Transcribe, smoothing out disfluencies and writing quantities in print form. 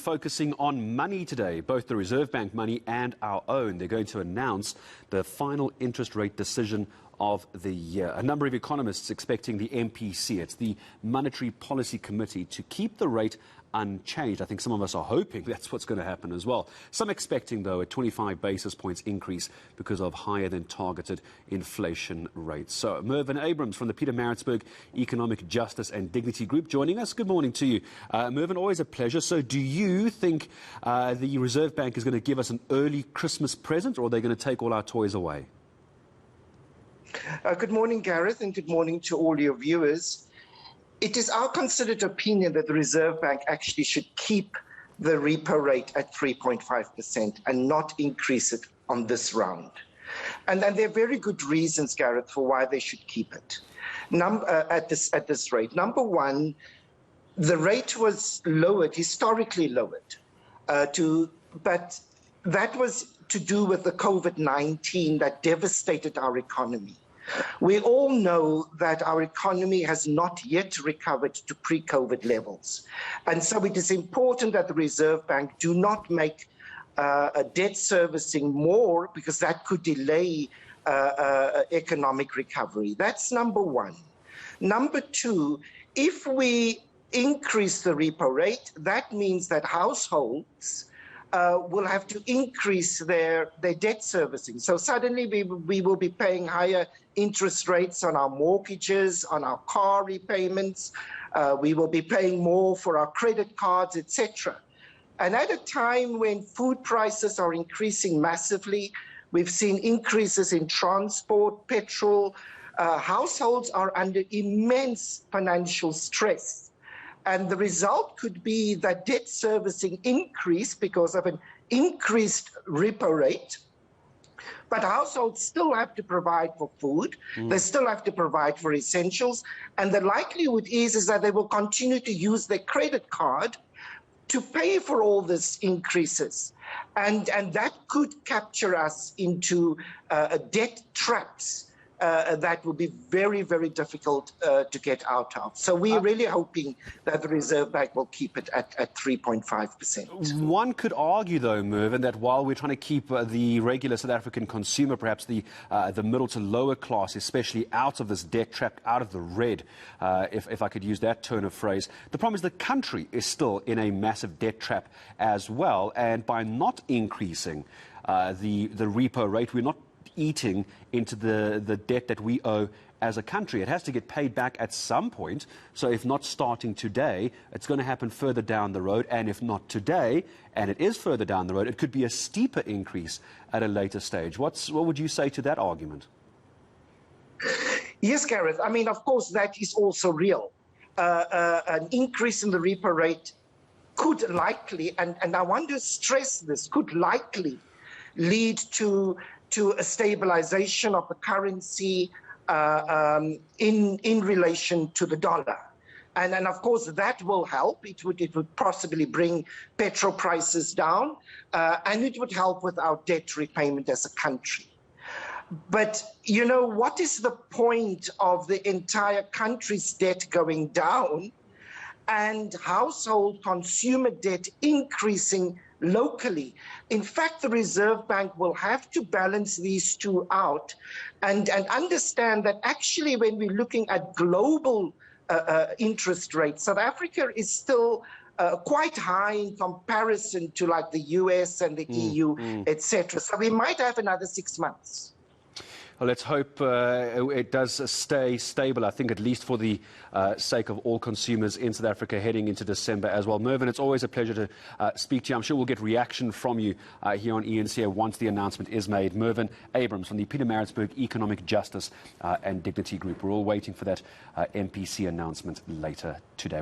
focusing on money today, both the Reserve Bank money and our own. They're going to announce the final interest rate decision of the year. A number of economists expecting the MPC, it's the Monetary Policy Committee, to keep the rate unchanged. I think some of us are hoping that's what's going to happen as well. Some expecting, though, a 25 basis points increase because of higher than targeted inflation rates. So, Mervyn Abrahams from the Pietermaritzburg Economic Justice and Dignity Group joining us. Good morning to you. Mervyn, always a pleasure. So do you think the Reserve Bank is going to give us an early Christmas present, or are they going to take all our toys away? Good morning, Gareth, and good morning to all your viewers. It is our considered opinion that the Reserve Bank actually should keep the repo rate at 3.5% and not increase it on this round. And there are very good reasons, Gareth, for why they should keep it at this rate. Number one, the rate was lowered, historically lowered, but that was to do with the COVID-19 that devastated our economy. We all know that our economy has not yet recovered to pre-COVID levels. And so it is important that the Reserve Bank do not make debt servicing more, because that could delay economic recovery. That's number one. Number two, if we increase the repo rate, that means that households will have to increase their debt servicing. So suddenly we will be paying higher interest rates on our mortgages, on our car repayments. We will be paying more for our credit cards, etc. And at a time when food prices are increasing massively, we've seen increases in transport, petrol. Households are under immense financial stress. And the result could be that debt servicing increase because of an increased repo rate. But households still have to provide for food. They still have to provide for essentials. And the likelihood is that they will continue to use their credit card to pay for all these increases. And that could capture us into debt traps that will be very, very difficult to get out of. So we're really hoping that the Reserve Bank will keep it at 3.5%. One could argue, though, Mervyn, that while we're trying to keep the regular South African consumer, perhaps the middle to lower class, especially out of this debt trap, out of the red, if I could use that turn of phrase, the problem is the country is still in a massive debt trap as well. And by not increasing the repo rate, we're not eating into the debt that we owe as a country. It has to get paid back at some point. So if not starting today, it's going to happen further down the road. And if not today, and it is further down the road, it could be a steeper increase at a later stage. What would you say to that argument? Yes, Gareth. I mean, of course, that is also real. An increase in the repo rate could likely, and I want to stress this, could likely lead to a stabilization of the currency in relation to the dollar. And of course, that will help. It would possibly bring petrol prices down, and it would help with our debt repayment as a country. But, you know, what is the point of the entire country's debt going down and household consumer debt increasing locally? In fact, the Reserve Bank will have to balance these two out and understand that actually when we're looking at global interest rates, South Africa is still quite high in comparison to like the US and the EU, etc. So we might have another 6 months. Well, let's hope it does stay stable, I think, at least for the sake of all consumers in South Africa heading into December as well. Mervyn, it's always a pleasure to speak to you. I'm sure we'll get reaction from you here on eNCA once the announcement is made. Mervyn Abrahams from the Pietermaritzburg Economic Justice and Dignity Group. We're all waiting for that MPC announcement later today.